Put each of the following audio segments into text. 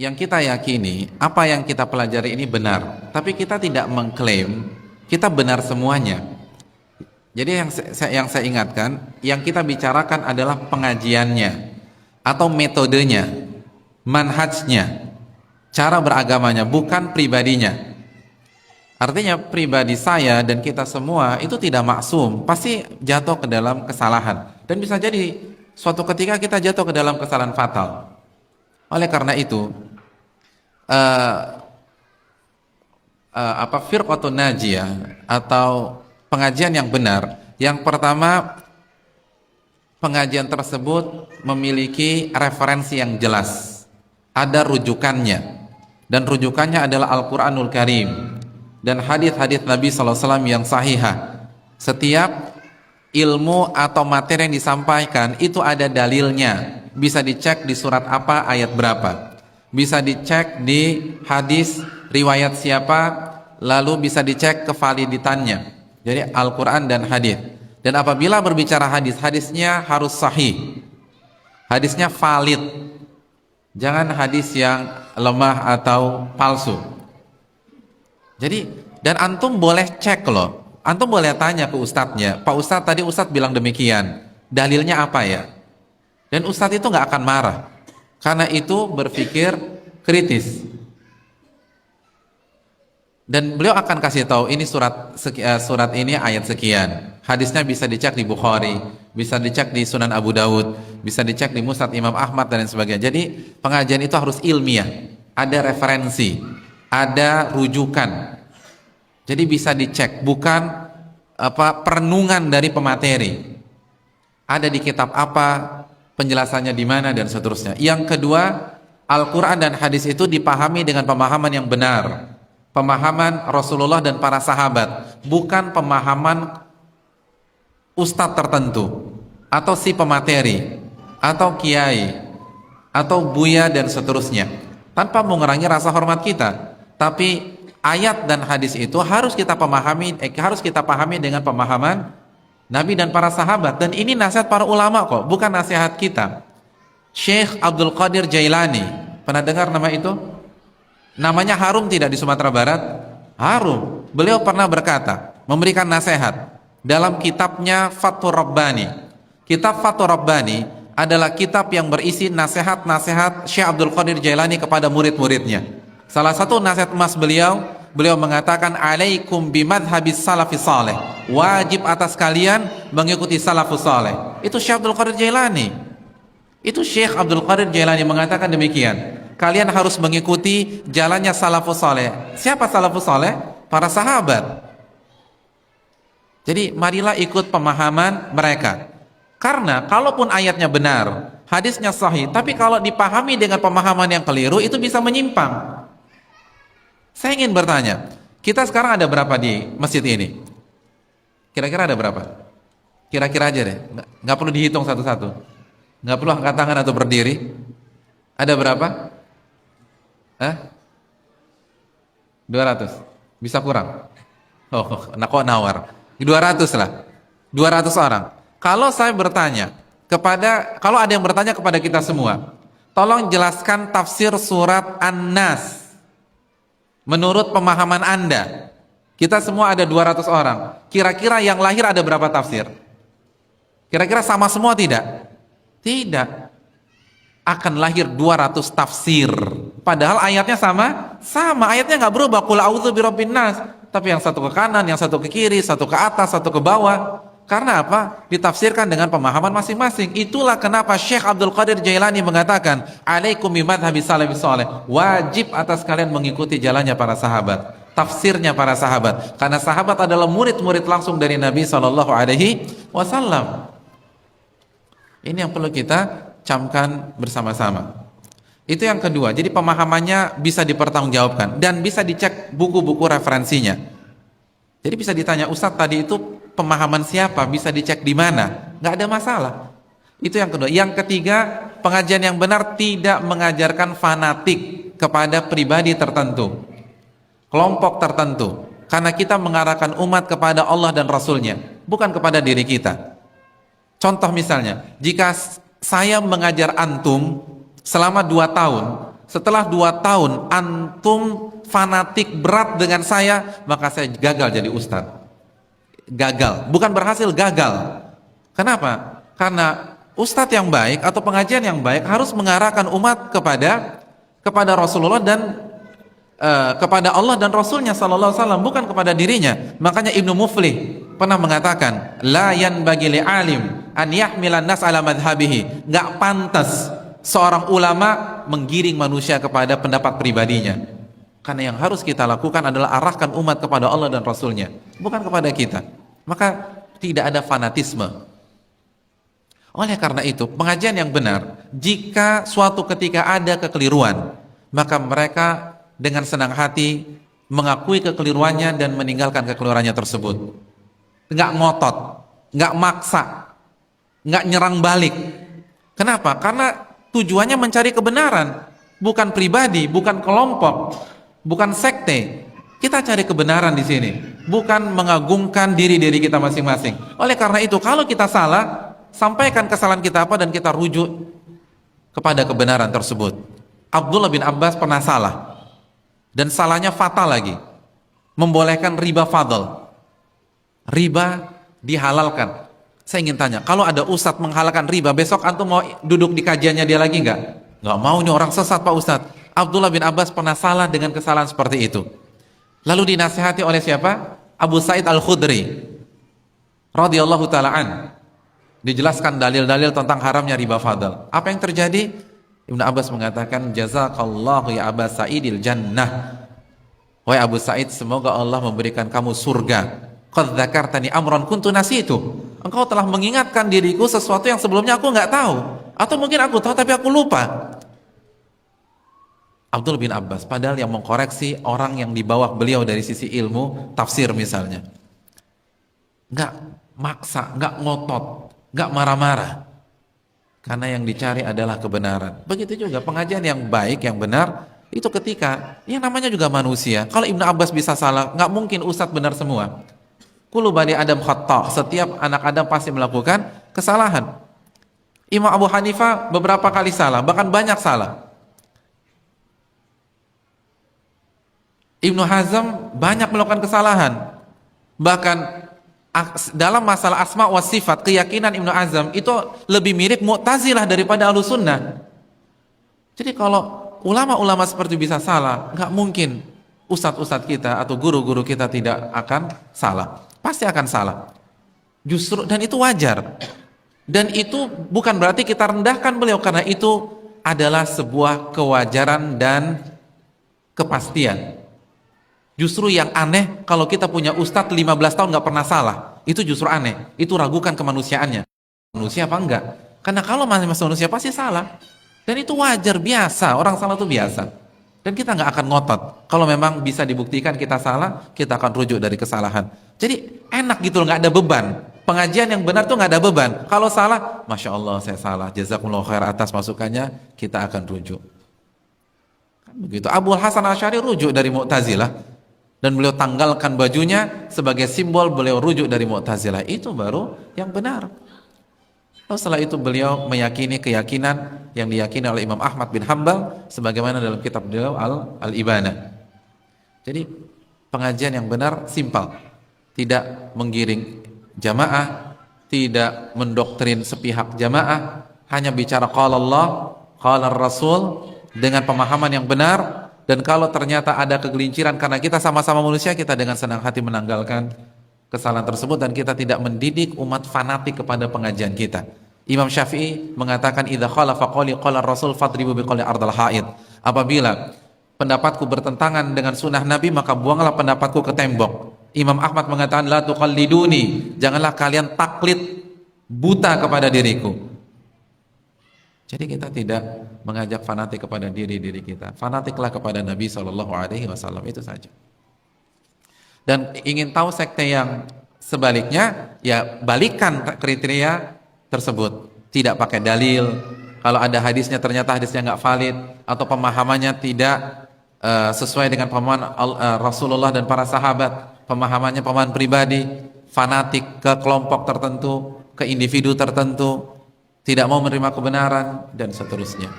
yang kita yakini, apa yang kita pelajari ini benar, tapi kita tidak mengklaim kita benar semuanya. Jadi yang saya ingatkan, yang kita bicarakan adalah pengajiannya atau metodenya, manhajnya, cara beragamanya, bukan pribadinya. Artinya pribadi saya dan kita semua itu tidak maksum, pasti jatuh ke dalam kesalahan, dan bisa jadi suatu ketika kita jatuh ke dalam kesalahan fatal. Oleh karena itu, firqatun najiyah atau pengajian yang benar, yang pertama, pengajian tersebut memiliki referensi yang jelas, ada rujukannya, dan rujukannya adalah Al-Quranul Karim dan hadis-hadis Nabi SAW yang sahihah. Setiap ilmu atau materi yang disampaikan itu ada dalilnya, bisa dicek di surat apa, ayat berapa, bisa dicek di hadis riwayat siapa, lalu bisa dicek kevaliditannya. Jadi Al-Quran dan hadis. Dan apabila berbicara hadis, hadisnya harus sahih, hadisnya valid, jangan hadis yang lemah atau palsu. Jadi, dan antum boleh cek loh, antum boleh tanya ke ustadznya, Pak Ustadz, tadi ustadz bilang demikian, dalilnya apa ya? Dan ustadz itu nggak akan marah, karena itu berpikir kritis. Dan beliau akan kasih tahu, ini surat ini ayat sekian, hadisnya bisa dicek di Bukhari, bisa dicek di Sunan Abu Dawud, bisa dicek di Musnad Imam Ahmad dan sebagainya. Jadi pengajian itu harus ilmiah, ada referensi, ada rujukan. Jadi bisa dicek, bukan perenungan dari pemateri. Ada di kitab apa, penjelasannya di mana, dan seterusnya. Yang kedua, Al-Quran dan hadis itu dipahami dengan pemahaman yang benar, pemahaman Rasulullah dan para sahabat, bukan pemahaman ustadz tertentu atau si pemateri atau kiai atau buya dan seterusnya, tanpa mengurangi rasa hormat kita. Tapi ayat dan hadis itu harus kita pahami dengan pemahaman Nabi dan para sahabat. Dan ini nasihat para ulama kok, bukan nasihat kita. Syekh Abdul Qadir Jailani, pernah dengar nama itu? Namanya harum tidak di Sumatera Barat? Harum. Beliau pernah berkata, memberikan nasihat dalam kitabnya Fathur Rabbani. Kitab Fathur Rabbani adalah kitab yang berisi nasihat-nasihat Syekh Abdul Qadir Jailani kepada murid-muridnya. Salah satu nasihat emas beliau mengatakan, alaikum bimadhabis salafis saleh, wajib atas kalian mengikuti salafus saleh. Itu Syekh Abdul Qadir Jailani. Itu Syekh Abdul Qadir Jailani mengatakan demikian. Kalian harus mengikuti jalannya salafus saleh. Siapa salafus saleh? Para sahabat. Jadi marilah ikut pemahaman mereka. Karena kalaupun ayatnya benar, hadisnya sahih, tapi kalau dipahami dengan pemahaman yang keliru, itu bisa menyimpang. Saya ingin bertanya, kita sekarang ada berapa di masjid ini? Kira-kira ada berapa? Kira-kira aja deh, nggak perlu dihitung satu-satu, nggak perlu angkat tangan atau berdiri. Ada berapa? 200? Bisa kurang? Oh, kok nawar? 200 lah, 200 orang. Kalau saya bertanya kalau ada yang bertanya kepada kita semua, tolong jelaskan tafsir surat An-Nas menurut pemahaman Anda. Kita semua ada 200 orang. Kira-kira yang lahir ada berapa tafsir? Kira-kira sama semua tidak? Tidak. Akan lahir 200 tafsir. Padahal ayatnya sama. Ayatnya nggak berubah. Qul a'udzu birabbin nas. Tapi yang satu ke kanan, yang satu ke kiri, satu ke atas, satu ke bawah. Karena apa? Ditafsirkan dengan pemahaman masing-masing. Itulah kenapa Syekh Abdul Qadir Jailani mengatakan, alaikum bimadhabis salafis saleh. Wajib atas kalian mengikuti jalannya para sahabat, tafsirnya para sahabat. Karena sahabat adalah murid-murid langsung dari Nabi SAW. Ini yang perlu kita camkan bersama-sama. Itu yang kedua. Jadi pemahamannya bisa dipertanggungjawabkan dan bisa dicek buku-buku referensinya. Jadi bisa ditanya, Ustadz tadi itu pemahaman siapa? Bisa dicek di mana? Nggak ada masalah. Itu yang kedua. Yang ketiga, pengajian yang benar tidak mengajarkan fanatik kepada pribadi tertentu, kelompok tertentu. Karena kita mengarahkan umat kepada Allah dan Rasulnya, bukan kepada diri kita. Contoh misalnya, jika saya mengajar antum selama 2 tahun, setelah 2 tahun antum fanatik berat dengan saya, maka saya gagal jadi ustadz. Gagal, bukan berhasil, gagal. Kenapa? Karena ustadz yang baik atau pengajian yang baik harus mengarahkan umat kepada Rasulullah dan kepada Allah dan Rasulnya sallallahu alaihi wasallam, bukan kepada dirinya. Makanya Ibnu Muflih pernah mengatakan, la yanbaghi li alim an yahmilan nas ala madhhabihi. Enggak pantas seorang ulama menggiring manusia kepada pendapat pribadinya. Karena yang harus kita lakukan adalah arahkan umat kepada Allah dan Rasulnya, bukan kepada kita. Maka tidak ada fanatisme. Oleh karena itu, pengajian yang benar, jika suatu ketika ada kekeliruan, maka mereka dengan senang hati mengakui kekeliruannya dan meninggalkan kekeliruannya tersebut. Nggak ngotot, nggak maksa, nggak nyerang balik. Kenapa? Karena tujuannya mencari kebenaran, bukan pribadi, bukan kelompok, bukan sekte. Kita cari kebenaran di sini, bukan mengagungkan diri kita masing-masing. Oleh karena itu, kalau kita salah, sampaikan kesalahan kita apa dan kita rujuk kepada kebenaran tersebut. Abdullah bin Abbas pernah salah, dan salahnya fatal lagi, membolehkan riba fadl. Riba dihalalkan. Saya ingin tanya, kalau ada ustadz menghalalkan riba, besok antum mau duduk di kajiannya dia lagi nggak? Nggak mau, nih orang sesat Pak Ustadz. Abdullah bin Abbas pernah salah dengan kesalahan seperti itu. Lalu dinasihati oleh siapa? Abu Sa'id Al-Khudri radhiyallahu ta'ala an. Dijelaskan dalil-dalil tentang haramnya riba fadl. Apa yang terjadi? Ibnu Abbas mengatakan, jazakallahu ya Aba Sa'idil jannah. Wahai Abu Sa'id, semoga Allah memberikan kamu surga. Qad dzakartani amran kuntu nasitu. Engkau telah mengingatkan diriku sesuatu yang sebelumnya aku nggak tahu, atau mungkin aku tahu tapi aku lupa. Abdul bin Abbas, padahal yang mengkoreksi orang yang di bawah beliau dari sisi ilmu tafsir misalnya, nggak maksa, nggak ngotot, nggak marah-marah, karena yang dicari adalah kebenaran. Begitu juga pengajian yang baik, yang benar, itu ketika yang namanya juga manusia. Kalau Ibnu Abbas bisa salah, nggak mungkin ustadz benar semua. Kullu bani Adam khata', setiap anak Adam pasti melakukan kesalahan. Imam Abu Hanifah beberapa kali salah, bahkan banyak salah. Ibnu Hazm banyak melakukan kesalahan. Bahkan dalam masalah asma wa sifat, keyakinan Ibnu Hazm itu lebih mirip Mu'tazilah daripada Ahlussunnah. Jadi kalau ulama-ulama seperti bisa salah, nggak mungkin ustadz-ustadz kita atau guru-guru kita tidak akan salah. Pasti akan salah. Justru, dan itu wajar. Dan itu bukan berarti kita rendahkan beliau, karena itu adalah sebuah kewajaran dan kepastian. Justru yang aneh kalau kita punya ustadz 15 tahun nggak pernah salah, itu justru aneh. Itu ragukan kemanusiaannya. Manusia apa enggak? Karena kalau masih manusia pasti salah. Dan itu wajar, biasa. Orang salah itu biasa. Dan kita nggak akan ngotot. Kalau memang bisa dibuktikan kita salah, kita akan rujuk dari kesalahan. Jadi enak gitu loh, nggak ada beban. Pengajian yang benar tuh nggak ada beban. Kalau salah, Masya Allah saya salah, jazakumullah khair atas masukannya, kita akan rujuk. Kan begitu. Abu Hasan Asy'ari rujuk dari Mu'tazilah, dan beliau tanggalkan bajunya sebagai simbol beliau rujuk dari Mu'tazilah. Itu baru yang benar. Lalu setelah itu beliau meyakini keyakinan yang diyakini oleh Imam Ahmad bin Hanbal sebagaimana dalam kitab beliau Al-Ibanah. Jadi pengajian yang benar simpel, tidak menggiring jamaah, tidak mendoktrin sepihak jamaah, hanya bicara qala Allah, qala Rasul dengan pemahaman yang benar. Dan kalau ternyata ada kegelinciran karena kita sama-sama manusia, kita dengan senang hati menanggalkan kesalahan tersebut dan kita tidak mendidik umat fanatik kepada pengajian kita. Imam Syafi'i mengatakan idza khalafa qawli qala Rasul fadribu biqawli ardal haid. Apabila pendapatku bertentangan dengan sunnah Nabi, maka buanglah pendapatku ke tembok. Imam Ahmad mengatakan la tuqalliduni, janganlah kalian taklid buta kepada diriku. Jadi kita tidak mengajak fanatik kepada diri kita. Fanatiklah kepada Nabi SAW, itu saja. Dan ingin tahu sekte yang sebaliknya, ya balikan kriteria tersebut. Tidak pakai dalil. Kalau ada hadisnya ternyata hadisnya nggak valid atau pemahamannya tidak sesuai dengan pemahaman Rasulullah dan para sahabat, pemahamannya pemahaman pribadi, fanatik ke kelompok tertentu, ke individu tertentu, tidak mau menerima kebenaran dan seterusnya.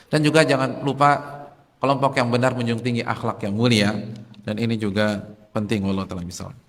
Dan juga jangan lupa Kelompok yang benar menjunjung tinggi akhlak yang mulia, dan ini juga penting. Wallahu ta'ala bishawab.